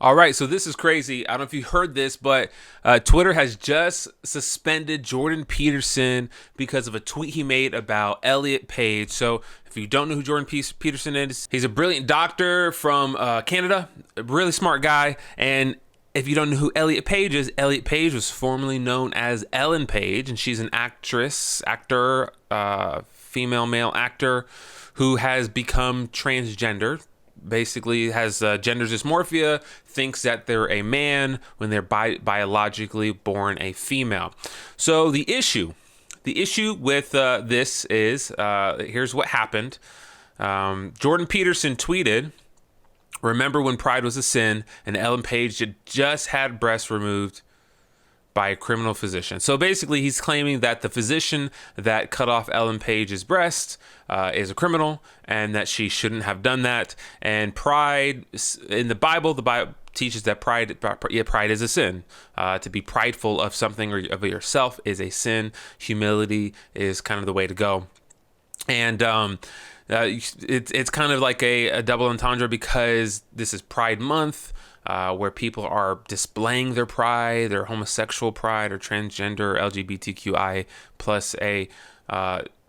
All right, so this is crazy. I don't know if you heard this, but Twitter has just suspended Jordan Peterson because of a tweet he made about Elliot Page. So if you don't know who Jordan Peterson is, he's a brilliant doctor from Canada, a really smart guy. And if you don't know who Elliot Page is, Elliot Page was formerly known as Ellen Page, and she's an actor, female, male actor who has become transgender. Basically has gender dysmorphia, thinks that they're a man when they're biologically born a female. So the issue with this is, here's what happened. Jordan Peterson tweeted, "Remember when pride was a sin and Ellen Page had just had breasts removed by a criminal physician." So basically he's claiming that the physician that cut off Ellen Page's breast is a criminal and that she shouldn't have done that. And pride in the Bible teaches that pride is a sin. To be prideful of something or of yourself is a sin. Humility is kind of the way to go. And it's kind of like a double entendre because this is Pride Month, where people are displaying their pride, their homosexual pride or transgender LGBTQI plus a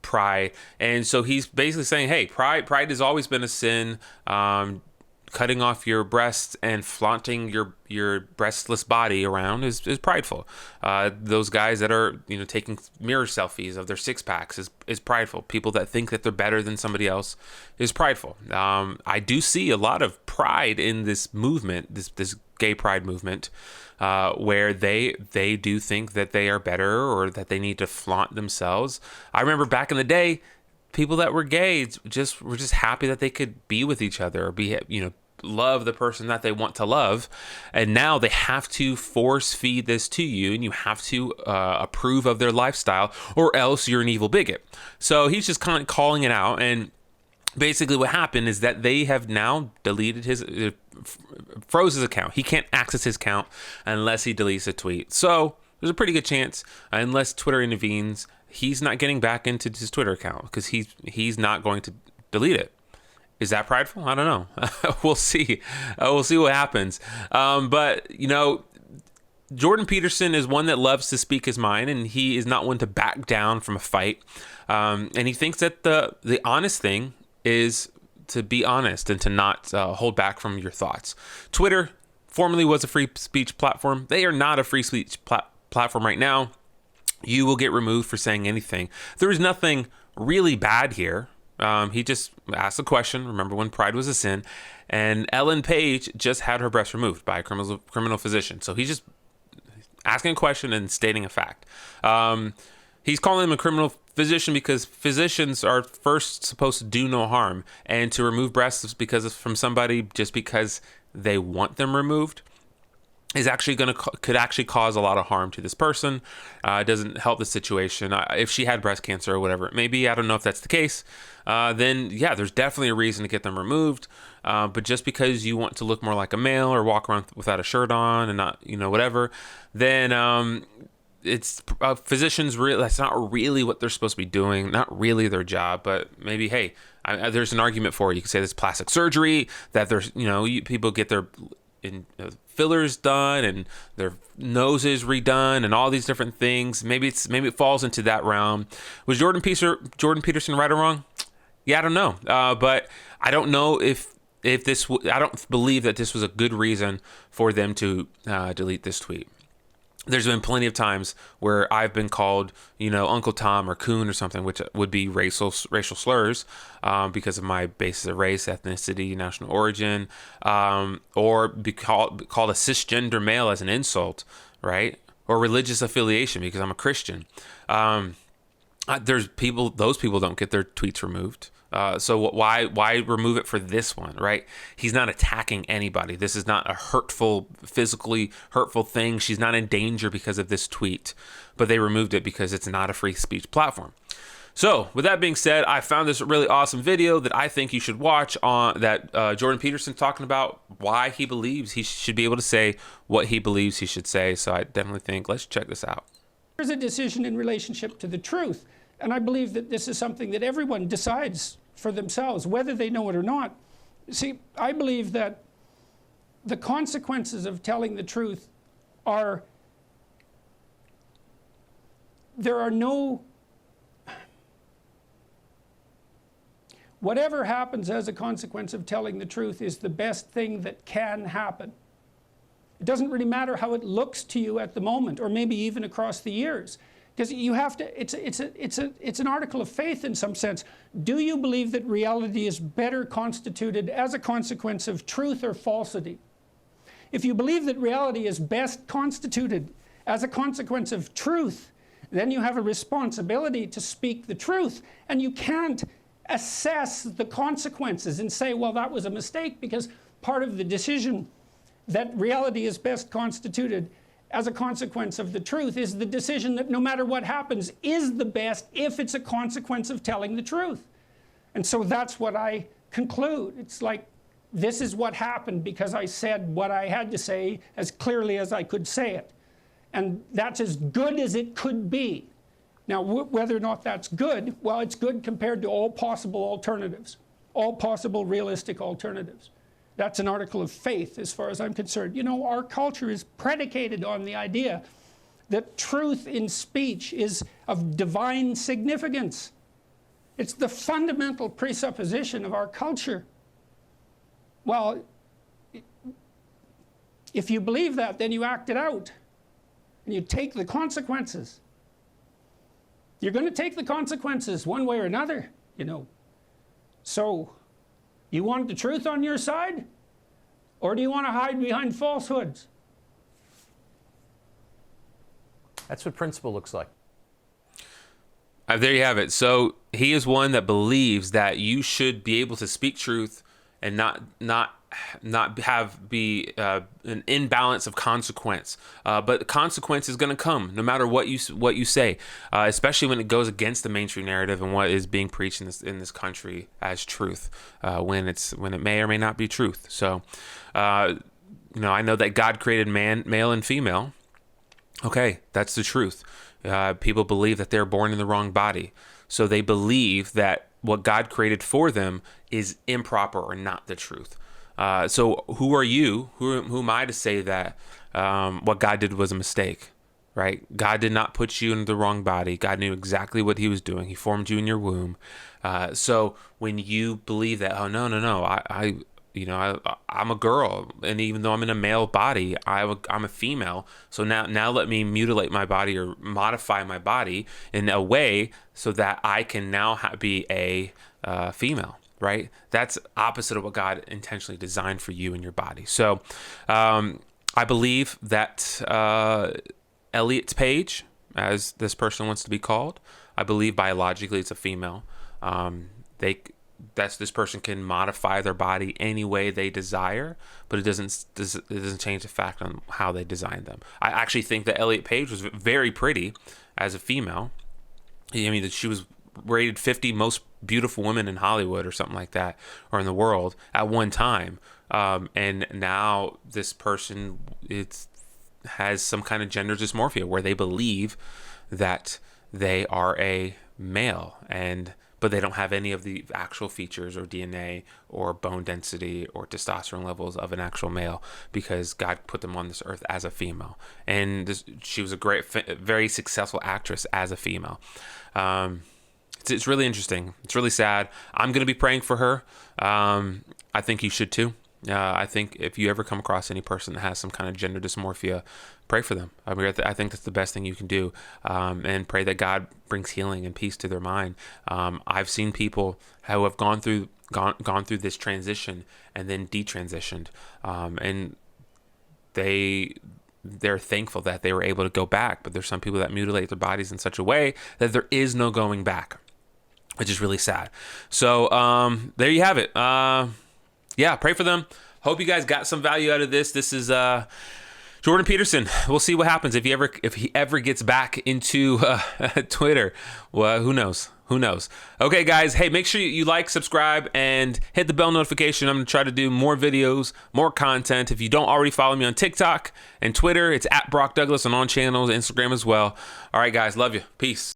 pride. And so he's basically saying, hey, pride has always been a sin. Cutting off your breasts and flaunting your breastless body around is prideful. Those guys that are taking mirror selfies of their six packs is prideful. People that think that they're better than somebody else is prideful. I do see a lot of pride in this movement, this gay pride movement, where they do think that they are better or that they need to flaunt themselves. I remember back in the day, people that were gay were just happy that they could be with each other or be love the person that they want to love, and now they have to force feed this to you, and you have to approve of their lifestyle, or else you're an evil bigot. So he's just kind of calling it out, and basically what happened is that they have now deleted froze his account. He can't access his account unless he deletes a tweet. So there's a pretty good chance, unless Twitter intervenes, he's not getting back into his Twitter account because he's not going to delete it. Is that prideful? I don't know. We'll see. We'll see what happens. But Jordan Peterson is one that loves to speak his mind, and he is not one to back down from a fight. And he thinks that the honest thing is to be honest and to not hold back from your thoughts. Twitter formerly was a free speech platform. They are not a free speech platform right now. You will get removed for saying anything. There is nothing really bad here. He just asked a question. Remember when pride was a sin? And Ellen Page just had her breast removed by a criminal physician. So he's just asking a question and stating a fact. He's calling him a criminal physician because physicians are first supposed to do no harm. And to remove breasts from somebody just because they want them removed is actually could actually cause a lot of harm to this person. It doesn't help the situation. If she had breast cancer or whatever it may be, I don't know if that's the case, then yeah, there's definitely a reason to get them removed. But just because you want to look more like a male or walk around without a shirt on and not, whatever, then it's physicians really, that's not really what they're supposed to be doing, not really their job. But maybe, hey, there's an argument for it. You could say there's plastic surgery, that there's, people get their fillers done and their noses redone and all these different things. Maybe it falls into that realm. Was Jordan Peterson right or wrong? Yeah, I don't know. But I don't know if this. I don't believe that this was a good reason for them to delete this tweet. There's been plenty of times where I've been called, Uncle Tom or Coon or something, which would be racial slurs because of my basis of race, ethnicity, national origin, or be called a cisgender male as an insult, right? Or religious affiliation because I'm a Christian. Those people don't get their tweets removed. So why remove it for this one, right? He's not attacking anybody. This is not a physically hurtful thing. She's not in danger because of this tweet, but they removed it because it's not a free speech platform. So with that being said, I found this really awesome video that I think you should watch on that Jordan Peterson talking about why he believes he should be able to say what he believes he should say. So I definitely think, let's check this out. There's a decision in relationship to the truth. And I believe that this is something that everyone decides for themselves, whether they know it or not. See, I believe that the consequences of telling the truth are, there are no, whatever happens as a consequence of telling the truth is the best thing that can happen. It doesn't really matter how it looks to you at the moment, or maybe even across the years, because you have to, it's an article of faith in some sense. Do you believe that reality is better constituted as a consequence of truth or falsity? If you believe that reality is best constituted as a consequence of truth, then you have a responsibility to speak the truth, and you can't assess the consequences and say, well, that was a mistake, because part of the decision that reality is best constituted as a consequence of the truth is the decision that no matter what happens is the best if it's a consequence of telling the truth. And so that's what I conclude. It's like, this is what happened because I said what I had to say as clearly as I could say it. And that's as good as it could be. Now, whether or not that's good, well, it's good compared to all possible alternatives, all possible realistic alternatives. That's an article of faith as far as I'm concerned. You know, our culture is predicated on the idea that truth in speech is of divine significance. It's the fundamental presupposition of our culture. Well, if you believe that, then you act it out. And you take the consequences. You're going to take the consequences one way or another, you know. So, you want the truth on your side? Or do you want to hide behind falsehoods? That's what principle looks like. There you have it. So he is one that believes that you should be able to speak truth and not be an imbalance of consequence. But the consequence is going to come no matter what you say, especially when it goes against the mainstream narrative and what is being preached in this country as truth, when it may or may not be truth. So, I know that God created man, male and female. Okay, that's the truth. People believe that they're born in the wrong body, so they believe that what God created for them is improper or not the truth. So who are you? Who am I to say that what God did was a mistake, right? God did not put you in the wrong body. God knew exactly what he was doing. He formed you in your womb. So when you believe that, oh, no, I'm a girl, and even though I'm in a male body, I'm a female. So now let me mutilate my body or modify my body in a way so that I can now be a female. Right? That's opposite of what God intentionally designed for you and your body. So I believe that Elliot Page, as this person wants to be called, I believe biologically it's a female. This person can modify their body any way they desire, but it doesn't change the fact on how they designed them. I actually think that Elliot Page was very pretty as a female. I mean, she was rated 50 most beautiful women in Hollywood or something like that, or in the world at one time. And now this person has some kind of gender dysmorphia where they believe that they are a male, but they don't have any of the actual features or DNA or bone density or testosterone levels of an actual male, because God put them on this earth as a female. And she was a great, very successful actress as a female. It's really interesting. It's really sad. I'm going to be praying for her. I think you should too. I think if you ever come across any person that has some kind of gender dysmorphia, pray for them. I think that's the best thing you can do, and pray that God brings healing and peace to their mind. I've seen people who have gone through this transition and then detransitioned, and they're thankful that they were able to go back. But there's some people that mutilate their bodies in such a way that there is no going back, which is really sad. So there you have it. Yeah, pray for them. Hope you guys got some value out of this. This is Jordan Peterson. We'll see what happens if he ever gets back into Twitter. Well, who knows? Who knows? Okay, guys. Hey, make sure you like, subscribe, and hit the bell notification. I'm going to try to do more videos, more content. If you don't already follow me on TikTok and Twitter, it's @Brock Douglas, and on channels, Instagram as well. All right, guys. Love you. Peace.